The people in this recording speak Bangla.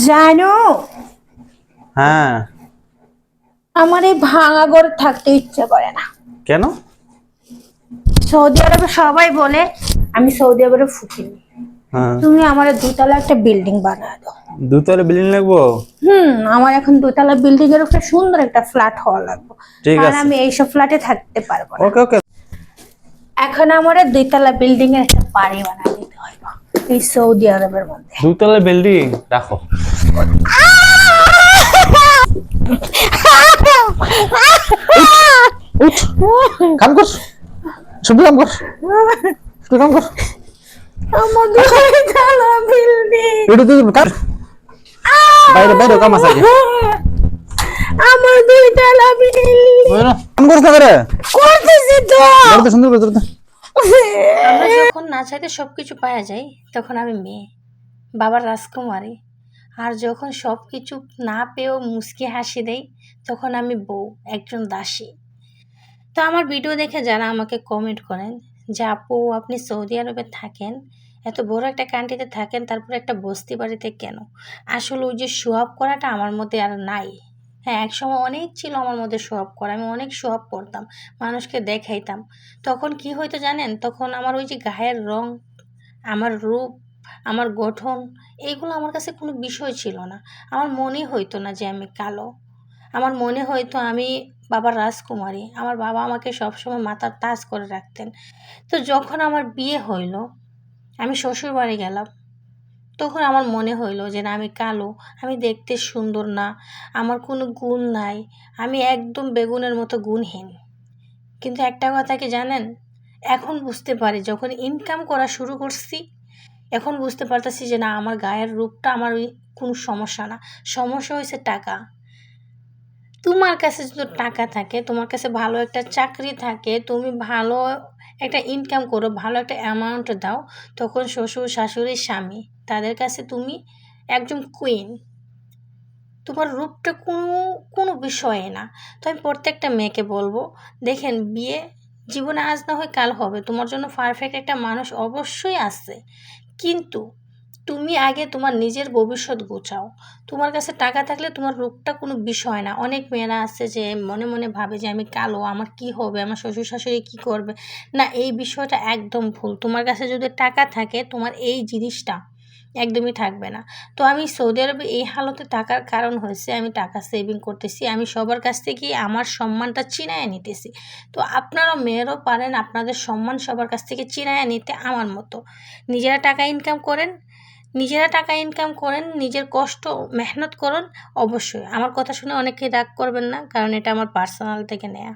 জানো, হ্যাঁ। আমার এই ভাঙা ঘরে থাকতে ইচ্ছে করে না। কেন? সৌদি আরবে সবাই বলে আমি সৌদি আরবে ফুকিনি। হ্যাঁ, তুমি আমার দুতলা একটা বিল্ডিং বানায় দাও। দুতলা বিল্ডিং লাগবো। আমার এখন দুতলা বিল্ডিং এর উপরে সুন্দর একটা ফ্ল্যাট হওয়া লাগবে, ঠিক কারণ আছে। আমি এইসব ফ্ল্যাটে থাকতে পারবো না। ওকে ওকে। এখন আমার দুইতলা বিল্ডিং এর একটা বাড়ি বানায় দিতে হয় এই সৌদি আরবের মধ্যে। দুতলা বিল্ডিং রাখো। উঠ, কাম কর, শুধু কাম কর, শুধু কাম কর। আমার দুইতলা বিল্ডিং, এটা তুই কাম, বাইরে বাইরে কাম আছে। আমার দুইতলা বিল্ডিং কাম করছ না করে করতেছি তো। বাড়িতে সুন্দর করে ধরতে। আমরা যখন না চাইতে সব কিছু পাওয়া যায় তখন আমি মেয়ে, বাবার রাজকুমারী। আর যখন সব কিছু না পেয়েও মুচকি হাসি দেই তখন আমি বউ, একজন দাসী। তো আমার ভিডিও দেখে যারা আমাকে কমেন্ট করেন যে আপু আপনি সৌদি আরবে থাকেন, এত বড় একটা কান্ট্রিতে থাকেন, তারপরে একটা বস্তি বাড়িতে কেন? আসলে ওই যে শো অফ করাটা আমার মধ্যে আর নাই। হ্যাঁ, একসময় অনেক ছিল আমার মধ্যে শো অফ করা, আমি অনেক শো অফ করতাম, মানুষকে দেখাইতাম। তখন কি হইতো জানেন? তখন আমার ওই যে গায়ের রং, আমার রূপ, আমার গঠন, এইগুলো আমার কাছে কোনো বিষয় ছিল না। আমার মনে হইতো না যে আমি কালো। আমার মনে হয়তো আমি বাবার রাজকুমারী। আমার বাবা আমাকে সবসময় মাথার তাজ করে রাখতেন। তো যখন আমার বিয়ে হইল, আমি শ্বশুরবাড়ি গেলাম, তখন আমার মনে হইলো যে না, আমি কালো, আমি দেখতে সুন্দর না, আমার কোনো গুণ নাই, আমি একদম বেগুনের মতো গুণহীন। কিন্তু একটা কথা কি জানেন? এখন বুঝতে পারি, যখন ইনকাম করা শুরু করছি, এখন বুঝতে পারতেছি যে না, আমার গায়ের রূপটা আমার ওই কোনো সমস্যা না। সমস্যা হয়েছে টাকা। তোমার কাছে যদি টাকা থাকে, তোমার কাছে ভালো একটা চাকরি থাকে, তুমি ভালো একটা ইনকাম করো, ভালো একটা অ্যামাউন্ট দাও, তখন শ্বশুর শাশুড়ি স্বামী তাদের কাছে তুমি একজন কুইন। তোমার রূপটা কোনো কোনো বিষয়ে না। তো আমি প্রত্যেকটা মেয়েকে বলবো, দেখেন, বিয়ে জীবনে আজ না হয় কাল হবে, তোমার জন্য পারফেক্ট একটা মানুষ অবশ্যই আছে, কিন্তু তুমি আগে তোমার নিজের ভবিষ্যৎ গোছাও। তোমার কাছে টাকা থাকলে তোমার রূপটা কোনো বিষয় না। অনেক মেয়েরা আছে যে মনে মনে ভাবে যে আমি কালো, আমার কি হবে, আমার শ্বশুর শাশুড়ি কী করবে। না, এই বিষয়টা একদম ভুল। তোমার কাছে যদি টাকা থাকে, তোমার এই জিনিসটা একদমই থাকবে না। তো আমি সৌদি আরবে এই হালতে থাকার কারণ হয়েছে আমি টাকা সেভিং করতেছি, আমি সবার কাছ থেকে আমার সম্মানটা চিনায় নিতেছি। তো আপনারা মেয়েরাও পারেন আপনাদের সম্মান সবার কাছ থেকে চিনায় নিতে আমার মতো। নিজেরা টাকা ইনকাম করেন, নিজেরা টাকা ইনকাম করেন, নিজের কষ্ট মেহনত করুন। অবশ্যই আমার কথা শুনে অনেকেই রাগ করবেন না, কারণ এটা আমার পার্সোনাল থেকে নেয়া।